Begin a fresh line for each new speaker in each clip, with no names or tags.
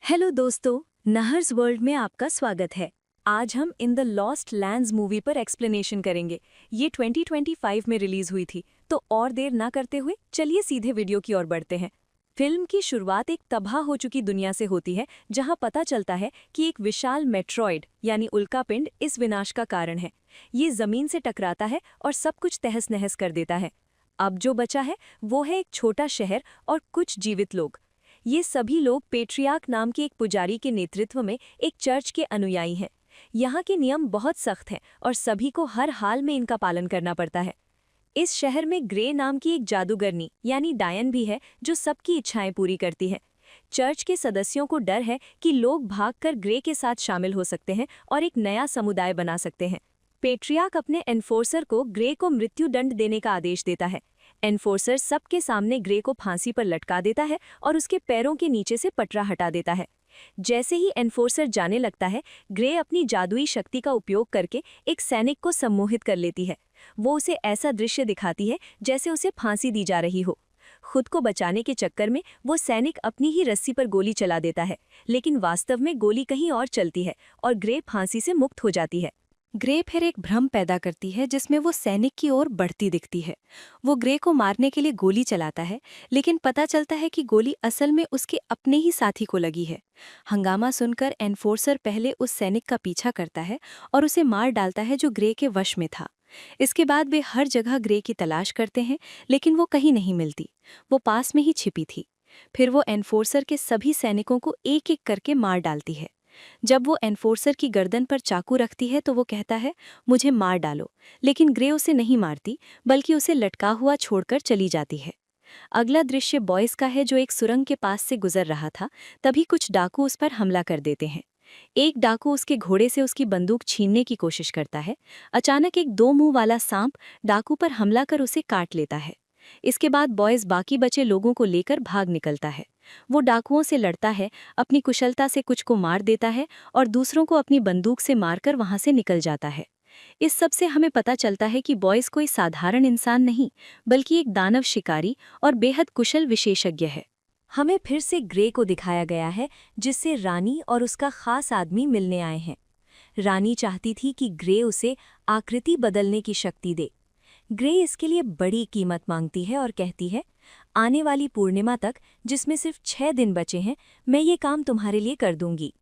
Hello दोस्तों, नहर्स world में आपका स्वागत है। आज हम in the lost lands movie पर एक्सप्लेनेशन करेंगे। ये 2025 में रिलीज हुई थी, तो और देर ना करते हुए चलिए सीधे वीडियो की ओर बढ़ते हैं। फिल्म की शुरुआत एक तबाह हो चुकी दुनिया से होती है, जहां पता चलता है कि एक विशाल मेट्रॉइड यानी उल्कापिंड इस विनाश का कारण है। ये जमीन से टकराता है और सब कुछ तहस नहस कर देता है। अब जो बचा है वो है एक छोटा शहर और कुछ जीवित लोग। ये सभी लोग पेट्रियार्क नाम के एक पुजारी के नेतृत्व में एक चर्च के अनुयायी हैं। यहाँ के नियम बहुत सख्त हैं और सभी को हर हाल में इनका पालन करना पड़ता है। इस शहर में ग्रे नाम की एक जादूगरनी यानी डायन भी है, जो सबकी इच्छाएं पूरी करती है। चर्च के सदस्यों को डर है कि लोग भागकर ग्रे के साथ शामिल हो सकते हैं और एक नया समुदाय बना सकते हैं। पेट्रियार्क अपने एनफोर्सर को ग्रे को मृत्यु दंड देने का आदेश देता है। एनफोर्सर सबके सामने ग्रे को फांसी पर लटका देता है और उसके पैरों के नीचे से पटरा हटा देता है। जैसे ही एनफोर्सर जाने लगता है, ग्रे अपनी जादुई शक्ति का उपयोग करके एक सैनिक को सम्मोहित कर लेती है। वो उसे ऐसा दृश्य दिखाती है जैसे उसे फांसी दी जा रही हो। खुद को बचाने के चक्कर में वो सैनिक अपनी ही रस्सी पर गोली चला देता है, लेकिन वास्तव में गोली कहीं और चलती है और ग्रे फांसी से मुक्त हो जाती है।
ग्रे फिर एक भ्रम पैदा करती है जिसमें वो सैनिक की ओर बढ़ती दिखती है। वो ग्रे को मारने के लिए गोली चलाता है, लेकिन पता चलता है कि गोली असल में उसके अपने ही साथी को लगी है। हंगामा सुनकर एनफोर्सर पहले उस सैनिक का पीछा करता है और उसे मार डालता है जो ग्रे के वश में था। इसके बाद वे हर जगह ग्रे की तलाश करते हैं, लेकिन वो कहीं नहीं मिलती। वो पास में ही छिपी थी। फिर वो एनफोर्सर के सभी सैनिकों को एक एक करके मार डालती है। जब वो एनफोर्सर की गर्दन पर चाकू रखती है तो वो कहता है, मुझे मार डालो, लेकिन ग्रे उसे नहीं मारती, बल्कि उसे लटका हुआ छोड़कर चली जाती है। अगला दृश्य बॉयज का है, जो एक सुरंग के पास से गुजर रहा था। तभी कुछ डाकू उस पर हमला कर देते हैं। एक डाकू उसके घोड़े से उसकी बंदूक छीनने की कोशिश करता है। अचानक एक दो मुंह वाला सांप डाकू पर हमला कर उसे काट लेता है। इसके बाद बॉयज बाकी बचे लोगों को लेकर भाग निकलता है। वो डाकुओं से लड़ता है, अपनी कुशलता से कुछ को मार देता है और दूसरों को अपनी बंदूक से मारकर वहां से निकल जाता है। इस सब से हमें पता चलता है कि बॉयज कोई साधारण इंसान नहीं, बल्कि एक दानव शिकारी और बेहद कुशल विशेषज्ञ है।
हमें फिर से ग्रे को दिखाया गया है, जिससे रानी और उसका खास आदमी मिलने आए हैं। रानी चाहती थी कि ग्रे उसे आकृति बदलने की शक्ति दे। ग्रे इसके लिए बड़ी कीमत मांगती है और कहती है, आने वाली पूर्णिमा तक, जिसमें सिर्फ 6 दिन बचे हैं, मैं ये काम तुम्हारे लिए कर दूंगी।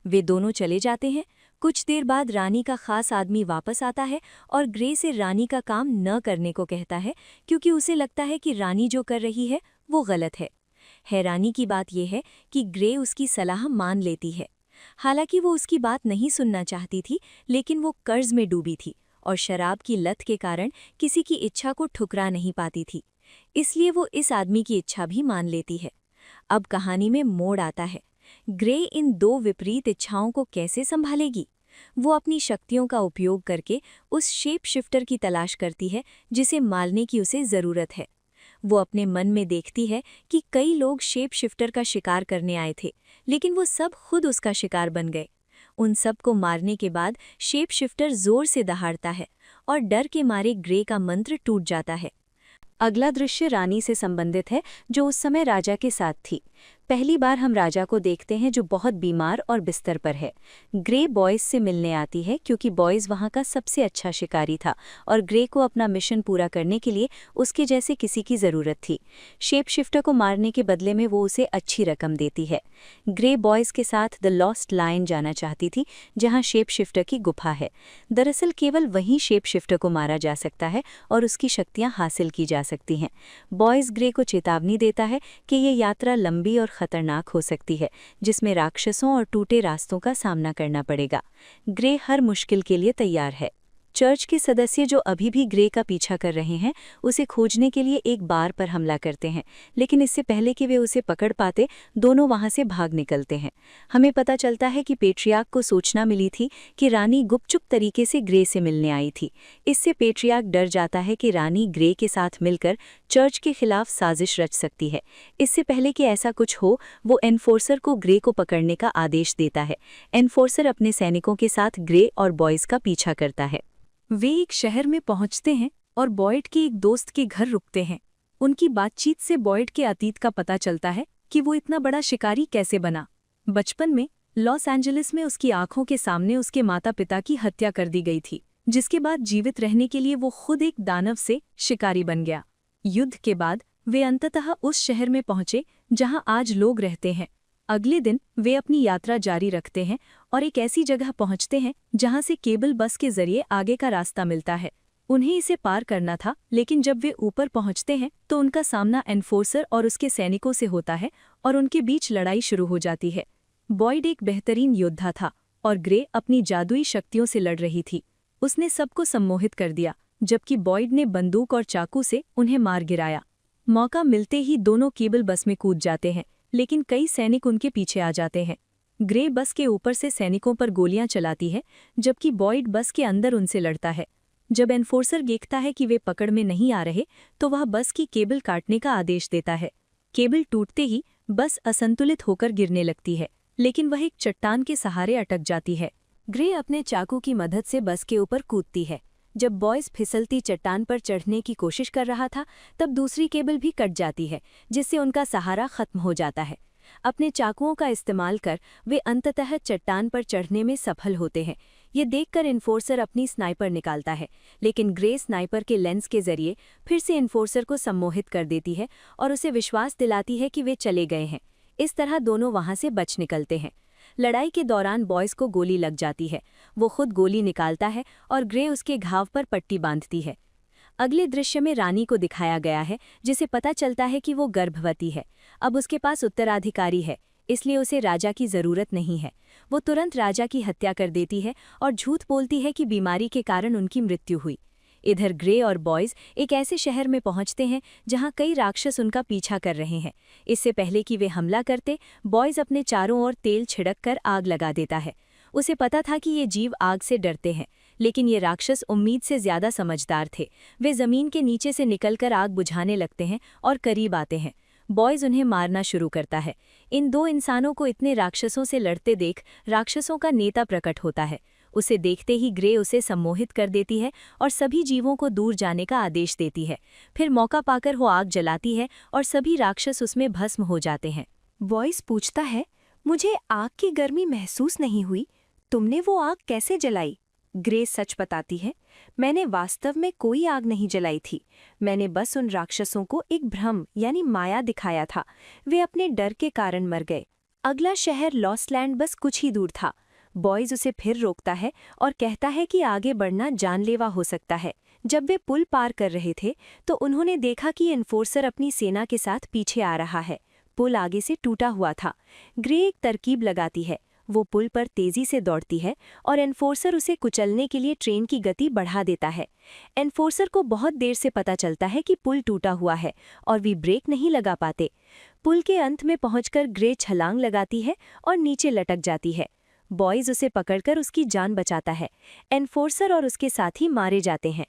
वे दोनों चले जाते हैं। कुछ देर बाद रानी का खास आदमी वापस आता है और ग्रे से रानी का काम न करने को कहता है, क्योंकि उसे लगता है कि रानी जो कर रही है वो गलत है। हैरानी की बात यह है कि ग्रे उसकी सलाह मान लेती है। हालांकि वो उसकी बात नहीं सुनना चाहती थी, लेकिन वो कर्ज में डूबी थी और शराब की लत के कारण किसी की इच्छा को ठुकरा नहीं पाती थी। इसलिए वो इस आदमी की इच्छा भी मान लेती है। अब कहानी में मोड़ आता है। ग्रे इन दो विपरीत इच्छाओं को कैसे संभालेगी? वो अपनी शक्तियों का उपयोग करके उस शेप शिफ्टर की तलाश करती है जिसे मारने की उसे ज़रूरत है। वो अपने मन में देखती है कि कई लोग शेप शिफ्टर का शिकार करने आए थे, लेकिन वो सब खुद उसका शिकार बन गए। उन सब को मारने के बाद शेप शिफ्टर जोर से दहाड़ता है और डर के मारे ग्रे का मंत्र टूट जाता है। अगला दृश्य रानी से संबंधित है, जो उस समय राजा के साथ थी। पहली बार हम राजा को देखते हैं, जो बहुत बीमार और बिस्तर पर है। ग्रे बॉयज से मिलने आती है क्योंकि बॉयज वहाँ का सबसे अच्छा शिकारी था और ग्रे को अपना मिशन पूरा करने के लिए उसके जैसे किसी की ज़रूरत थी। शेप शिफ्टर को मारने के बदले में वो उसे अच्छी रकम देती है। ग्रे बॉयज के साथ द लॉस्ट लाइन जाना चाहती थी, जहाँ शेप शिफ्टर की गुफा है। दरअसल केवल वहीं शेप शिफ्टर को मारा जा सकता है और उसकी शक्तियाँ हासिल की जा सकती हैं। बॉयज ग्रे को चेतावनी देता है कि ये यात्रा लंबी और खतरनाक हो सकती है, जिसमें राक्षसों और टूटे रास्तों का सामना करना पड़ेगा। ग्रे हर मुश्किल के लिए तैयार है। चर्च के सदस्य जो अभी भी ग्रे का पीछा कर रहे हैं, उसे खोजने के लिए एक बार पर हमला करते हैं, लेकिन इससे पहले कि वे उसे पकड़ पाते, दोनों वहां से भाग निकलते हैं। हमें पता चलता है कि पेट्रियार्क को सूचना मिली थी कि रानी गुपचुप तरीके से ग्रे से मिलने आई थी। इससे पेट्रियार्क डर जाता है कि रानी ग्रे के साथ मिलकर चर्च के खिलाफ साजिश रच सकती है। इससे पहले कि ऐसा कुछ हो, वो एनफोर्सर को ग्रे को पकड़ने का आदेश देता है। एनफोर्सर अपने सैनिकों के साथ ग्रे और बॉयज का पीछा करता है। वे एक शहर में पहुंचते हैं और बॉयड के एक दोस्त के घर रुकते हैं। उनकी बातचीत से बॉयड के अतीत का पता चलता है कि वो इतना बड़ा शिकारी कैसे बना। बचपन में लॉस एंजलिस में उसकी आंखों के सामने उसके माता पिता की हत्या कर दी गई थी, जिसके बाद जीवित रहने के लिए वो खुद एक दानव से शिकारी बन गया। युद्ध के बाद वे अंततः उस शहर में पहुंचे जहां आज लोग रहते हैं। अगले दिन वे अपनी यात्रा जारी रखते हैं और एक ऐसी जगह पहुंचते हैं जहां से केबल बस के जरिए आगे का रास्ता मिलता है। उन्हें इसे पार करना था, लेकिन जब वे ऊपर पहुंचते हैं तो उनका सामना एनफोर्सर और उसके सैनिकों से होता है और उनके बीच लड़ाई शुरू हो जाती है। बॉयड एक बेहतरीन योद्धा था और ग्रे अपनी जादुई शक्तियों से लड़ रही थी। उसने सबको सम्मोहित कर दिया, जबकि बॉयड ने बंदूक और चाकू से उन्हें मार गिराया। मौका मिलते ही दोनों केबल बस में कूद जाते हैं, लेकिन कई सैनिक उनके पीछे आ जाते हैं। ग्रे बस के ऊपर से सैनिकों पर गोलियां चलाती है, जबकि बॉयड बस के अंदर उनसे लड़ता है। जब एनफोर्सर देखता है कि वे पकड़ में नहीं आ रहे, तो वह बस की केबल काटने का आदेश देता है। केबल टूटते ही बस असंतुलित होकर गिरने लगती है, लेकिन वह एक चट्टान के सहारे अटक जाती है। ग्रे अपने चाकू की मदद से बस के ऊपर कूदती है। जब बॉयज फिसलती चट्टान पर चढ़ने की कोशिश कर रहा था, तब दूसरी केबल भी कट जाती है, जिससे उनका सहारा खत्म हो जाता है। अपने चाकुओं का इस्तेमाल कर वे अंततः चट्टान पर चढ़ने में सफल होते हैं। ये देखकर इन्फोर्सर अपनी स्नाइपर निकालता है, लेकिन ग्रे स्नाइपर के लेंस के जरिए फिर से इन्फोर्सर को सम्मोहित कर देती है और उसे विश्वास दिलाती है कि वे चले गए हैं। इस तरह दोनों वहां से बच निकलते हैं। लड़ाई के दौरान बॉयज को गोली लग जाती है। वो खुद गोली निकालता है और ग्रे उसके घाव पर पट्टी बांधती है। अगले दृश्य में रानी को दिखाया गया है, जिसे पता चलता है कि वो गर्भवती है। अब उसके पास उत्तराधिकारी है, इसलिए उसे राजा की जरूरत नहीं है। वो तुरंत राजा की हत्या कर देती है और झूठ बोलती है कि बीमारी के कारण उनकी मृत्यु हुई। इधर ग्रे और बॉयज एक ऐसे शहर में पहुंचते हैं जहां कई राक्षस उनका पीछा कर रहे हैं। इससे पहले कि वे हमला करते, बॉयज अपने चारों ओर तेल छिड़क कर आग लगा देता है। उसे पता था कि ये जीव आग से डरते हैं, लेकिन ये राक्षस उम्मीद से ज्यादा समझदार थे। वे जमीन के नीचे से निकलकर आग बुझाने लगते हैं और करीब आते हैं। बॉयज उन्हें मारना शुरू करता है। इन दो इंसानों को इतने राक्षसों से लड़ते देख राक्षसों का नेता प्रकट होता है। उसे देखते ही ग्रे उसे सम्मोहित कर देती है और सभी जीवों को दूर जाने का आदेश देती है। फिर मौका पाकर वो आग जलाती है और सभी राक्षस उसमें भस्म हो जाते हैं।
बॉयज पूछता है, मुझे आग की गर्मी महसूस नहीं हुई, तुमने वो आग कैसे जलाई? ग्रे सच बताती है, मैंने वास्तव में कोई आग नहीं जलाई थी। मैंने बस उन राक्षसों को एक भ्रम यानी माया दिखाया था। वे अपने डर के कारण मर गए। अगला शहर लॉसलैंड बस कुछ ही दूर था। बॉयज उसे फिर रोकता है और कहता है कि आगे बढ़ना जानलेवा हो सकता है। जब वे पुल पार कर रहे थे तो उन्होंने देखा कि एनफोर्सर अपनी सेना के साथ पीछे आ रहा है। पुल आगे से टूटा हुआ था। ग्रे एक तरकीब लगाती है। वो पुल पर तेजी से दौड़ती है और एनफोर्सर उसे कुचलने के लिए ट्रेन की गति बढ़ा देता है। एनफोर्सर को बहुत देर से पता चलता है कि पुल टूटा हुआ है और वे ब्रेक नहीं लगा पाते। पुल के अंत में पहुंचकर ग्रे छलांग लगाती है और नीचे लटक जाती है। बॉयज उसे पकड़कर उसकी जान बचाता है। एनफोर्सर और उसके साथी मारे जाते हैं।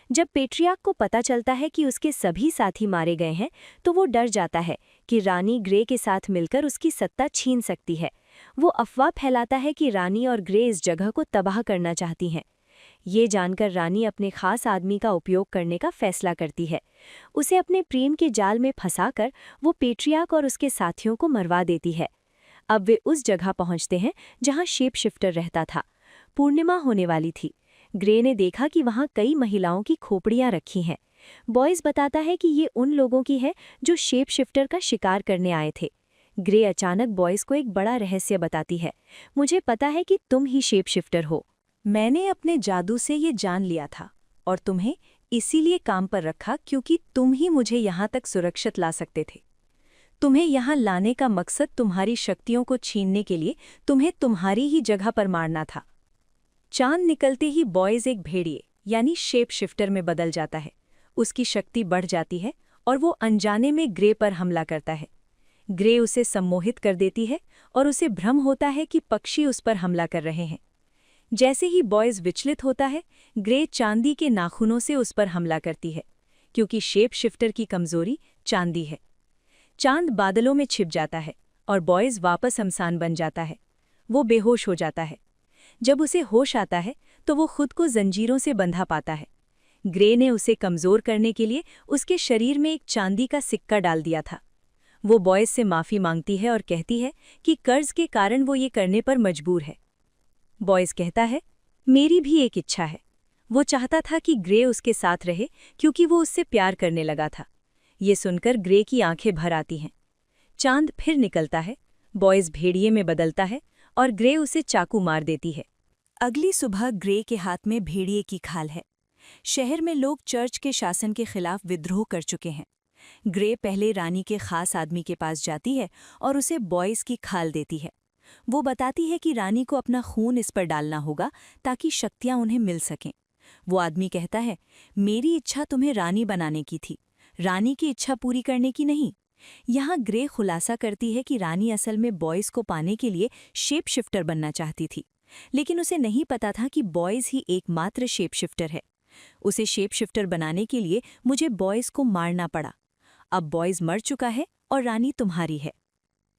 जब पेट्रियार्क को पता चलता है कि उसके सभी साथी मारे गए हैं, तो वो डर जाता है कि रानी ग्रे के साथ मिलकर उसकी सत्ता छीन सकती है। वो अफवाह फैलाता है कि रानी और ग्रे इस जगह को तबाह करना चाहती हैं। ये जानकर रानी अपने खास आदमी का उपयोग करने का फैसला करती है। उसे अपने प्रेम के जाल में फंसाकर वो पेट्रियार्क और उसके साथियों को मरवा देती है। अब वे उस जगह पहुंचते हैं जहां शेप शिफ्टर रहता था। पूर्णिमा होने वाली थी। ग्रे ने देखा कि वहां कई महिलाओं की खोपड़ियां रखी हैं। बॉयज बताता है कि ये उन लोगों की है जो शेप शिफ्टर का शिकार करने आए थे। ग्रे अचानक बॉयज को एक बड़ा रहस्य बताती है, मुझे पता है कि तुम ही शेप शिफ्टर हो।
मैंने अपने जादू से ये जान लिया था और तुम्हें इसीलिए काम पर रखा क्योंकि तुम ही मुझे यहाँ तक सुरक्षित ला सकते थे। तुम्हें यहाँ लाने का मकसद तुम्हारी शक्तियों को छीनने के लिए तुम्हें तुम्हारी ही जगह पर मारना था। चांद निकलते ही बॉयज एक भेड़िए यानी शेप शिफ्टर में बदल जाता है। उसकी शक्ति बढ़ जाती है और वो अनजाने में ग्रे पर हमला करता है। ग्रे उसे सम्मोहित कर देती है और उसे भ्रम होता है कि पक्षी उस पर हमला कर रहे हैं। जैसे ही बॉयज विचलित होता है, ग्रे चांदी के नाखूनों से उस पर हमला करती है, क्योंकि शेप शिफ्टर की कमजोरी चांदी है। चांद बादलों में छिप जाता है और बॉयज वापस शमशान बन जाता है। वो बेहोश हो जाता है। जब उसे होश आता है तो वो खुद को जंजीरों से बंधा पाता है। ग्रे ने उसे कमजोर करने के लिए उसके शरीर में एक चांदी का सिक्का डाल दिया था। वो बॉयज से माफ़ी मांगती है और कहती है कि कर्ज के कारण वो ये करने पर मजबूर है। बॉयज कहता है, मेरी भी एक इच्छा है। वो चाहता था कि ग्रे उसके साथ रहे क्योंकि वो उससे प्यार करने लगा था। ये सुनकर ग्रे की आंखें भर आती हैं। चांद फिर निकलता है, बॉयज भेड़िए में बदलता है और ग्रे उसे चाकू मार देती है।
अगली सुबह ग्रे के हाथ में भेड़िए की खाल है। शहर में लोग चर्च के शासन के खिलाफ विद्रोह कर चुके हैं। ग्रे पहले रानी के खास आदमी के पास जाती है और उसे बॉयज की खाल देती है। वो बताती है कि रानी को अपना खून इस पर डालना होगा ताकि शक्तियां उन्हें मिल सकें। वो आदमी कहता है, मेरी इच्छा तुम्हें रानी बनाने की थी, रानी की इच्छा पूरी करने की नहीं। यहाँ ग्रे खुलासा करती है कि रानी असल में बॉयज को पाने के लिए शेप शिफ्टर बनना चाहती थी, लेकिन उसे नहीं पता था कि बॉयज ही एकमात्र शेप शिफ्टर है। उसे शेप शिफ्टर बनाने के लिए मुझे बॉयज को मारना पड़ा। अब बॉयज मर चुका है और रानी तुम्हारी है।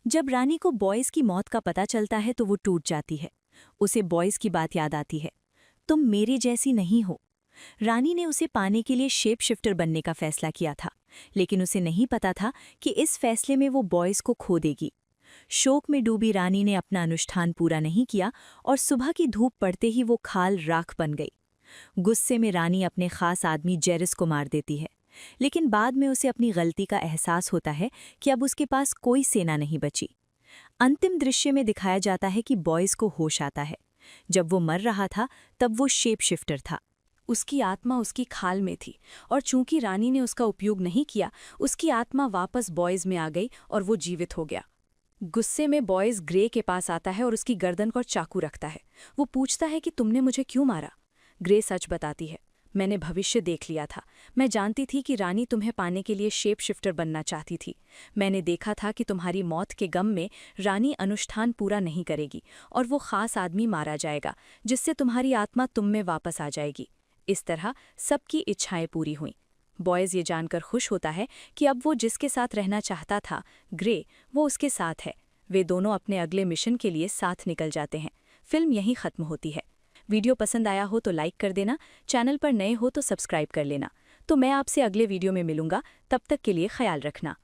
जब रानी को बॉयज की मौत का पता चलता है तो वो टूट जाती है। उसे बॉयज की बात याद आती है, तुम मेरे जैसी नहीं हो। रानी ने उसे पाने के लिए शेप शिफ्टर बनने का फैसला किया था, लेकिन उसे नहीं पता था कि इस फैसले में वो बॉयज को खो देगी। शोक में डूबी रानी ने अपना अनुष्ठान पूरा नहीं किया और सुबह की धूप पड़ते ही वो खाल राख बन गई। गुस्से में रानी अपने खास आदमी जेरिस को मार देती है, लेकिन बाद में उसे अपनी गलती का एहसास होता है कि अब उसके पास कोई सेना नहीं बची। अंतिम दृश्य में दिखाया जाता है कि बॉयज को होश आता है। जब वो मर रहा था तब वो शेप शिफ्टर था।
उसकी आत्मा उसकी खाल में थी और चूंकि रानी ने उसका उपयोग नहीं किया, उसकी आत्मा वापस बॉयज में आ गई और वो जीवित हो गया। गुस्से में बॉयज ग्रे के पास आता है और उसकी गर्दन पर चाकू रखता है। वो पूछता है कि तुमने मुझे क्यों मारा। ग्रे सच बताती है, मैंने भविष्य देख लिया था। मैं जानती थी कि रानी तुम्हें पाने के लिए शेप शिफ्टर बनना चाहती थी। मैंने देखा था कि तुम्हारी मौत के गम में रानी अनुष्ठान पूरा नहीं करेगी और वो खास आदमी मारा जाएगा, जिससे तुम्हारी आत्मा तुम में वापस आ जाएगी। इस तरह सबकी इच्छाएं पूरी हुईं। बॉयज ये जानकर खुश होता है कि अब वो जिसके साथ रहना चाहता था, ग्रे, वो उसके साथ है। वे दोनों अपने अगले मिशन के लिए साथ निकल जाते हैं। फिल्म यहीं खत्म होती है। वीडियो पसंद आया हो तो लाइक कर देना, चैनल पर नए हो तो सब्सक्राइब कर लेना। तो मैं आपसे अगले वीडियो में मिलूंगा, तब तक के लिए ख्याल रखना।